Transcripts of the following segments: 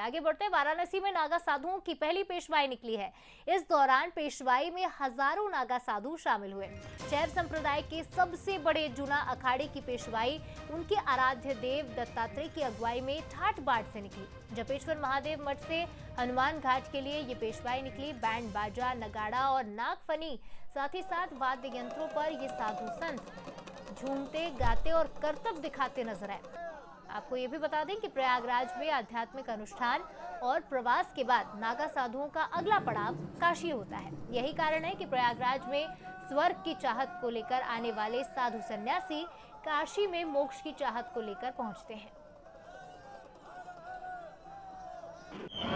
आगे बढ़ते वाराणसी में नागा साधुओं की पहली पेशवाई निकली है। इस दौरान पेशवाई में हजारों नागा साधु शामिल हुए। शैव संप्रदाय के सबसे बड़े जूना अखाड़े की पेशवाई उनके आराध्य देव दत्तात्रेय की अगुवाई में ठाठ बाट से निकली। जपेश्वर महादेव मठ से हनुमान घाट के लिए ये पेशवाई निकली। बैंड बाजा, नगाड़ा और नागफनी, साथ ही साथ वाद्य यंत्रों पर ये साधु संत झूमते, गाते और करतब दिखाते नजर आए। आपको ये भी बता दें कि प्रयागराज में आध्यात्मिक अनुष्ठान और प्रवास के बाद नागा साधुओं का अगला पड़ाव काशी होता है। यही कारण है कि प्रयागराज में स्वर्ग की चाहत को लेकर आने वाले साधु सन्यासी काशी में मोक्ष की चाहत को लेकर पहुंचते हैं।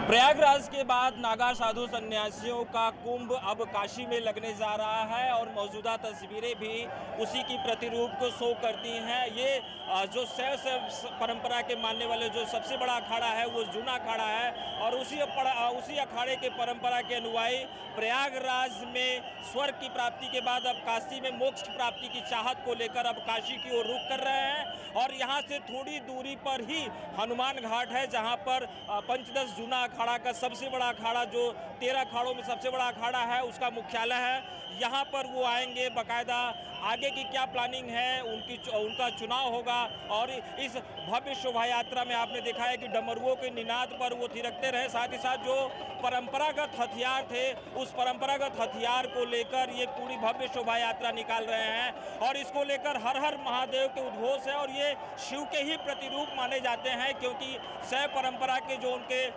प्रयागराज के बाद नागा साधु सन्यासियों का कुंभ अब काशी में लगने जा रहा है और मौजूदा तस्वीरें भी उसी की प्रतिरूप को शो करती हैं। ये जो शैव परंपरा के मानने वाले जो सबसे बड़ा अखाड़ा है वो जूना अखाड़ा है और उसी अखाड़े के परंपरा के अनुयायी प्रयागराज में स्वर्ग की प्राप्ति के बाद अब काशी में मोक्ष की प्राप्ति की चाहत को लेकर अब काशी की ओर रुख कर रहे हैं। और यहाँ से थोड़ी दूरी पर ही हनुमान घाट है, जहाँ पर पंचदश जूना अखाड़ा का सबसे बड़ा अखाड़ा, जो 13 अखाड़ों में सबसे बड़ा अखाड़ा है, उसका मुख्यालय है। यहाँ पर वो आएंगे, बाकायदा आगे की क्या प्लानिंग है उनका चुनाव होगा। और इस भव्य शोभा यात्रा में आपने देखा है कि डमरुओं के निनाद पर वो थिरकते रहे। साथ ही साथ जो परंपरागत हथियार थे उस परंपरागत हथियार को लेकर ये पूरी भव्य शोभा यात्रा निकाल रहे हैं और इसको लेकर हर हर महादेव के उद्घोष है। और ये शिव के ही प्रतिरूप माने जाते हैं, क्योंकि शैव परंपरा के जो उनके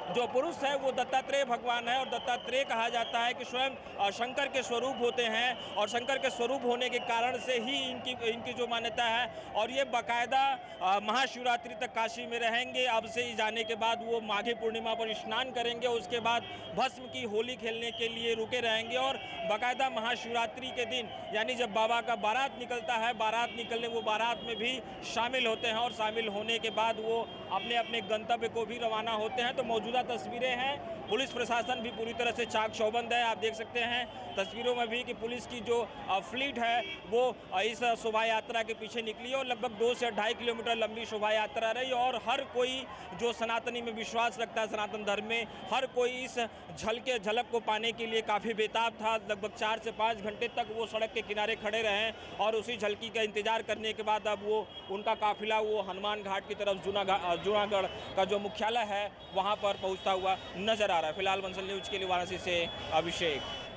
जो पुरुष है वो दत्तात्रेय भगवान है। और दत्तात्रेय कहा जाता है कि स्वयं शंकर के स्वरूप होते हैं और शंकर के स्वरूप होने के कारण से ही इनकी जो मान्यता है। और ये बाकायदा महाशिवरात्रि तक काशी में रहेंगे। अब से ही जाने के बाद वो माघी पूर्णिमा पर स्नान करेंगे, उसके बाद भस्म की होली खेलने के लिए रुके रहेंगे और बाकायदा महाशिवरात्रि के दिन यानी जब बाबा का बारात निकलता है, बारात निकलने वो बारात में भी शामिल होते हैं और शामिल होने के बाद वो अपने अपने गंतव्य को भी रवाना होते हैं। तो मौजूदा तस्वीरें हैं, पुलिस प्रशासन भी पूरी तरह से चाक चौबंद है। आप देख सकते हैं तस्वीरों में भी कि पुलिस की जो फ्लीट है वो इस शोभा यात्रा के पीछे निकली और लगभग 2 से 2.5 किलोमीटर लंबी शोभा यात्रा रही। और हर कोई जो सनातनी में विश्वास रखता है, सनातन धर्म में, हर कोई इस झलक को पाने के लिए काफ़ी बेताब था। लगभग 4 से 5 घंटे तक वो सड़क के किनारे खड़े रहे और उसी झलकी का इंतजार करने के बाद अब वो उनका काफिला वो हनुमान घाट की तरफ जूनागढ़ का जो मुख्यालय है वहाँ पर पहुँचता हुआ नजर आ रहा है। फिलहाल बंसल न्यूज के लिए वाराणसी से अभिषेक।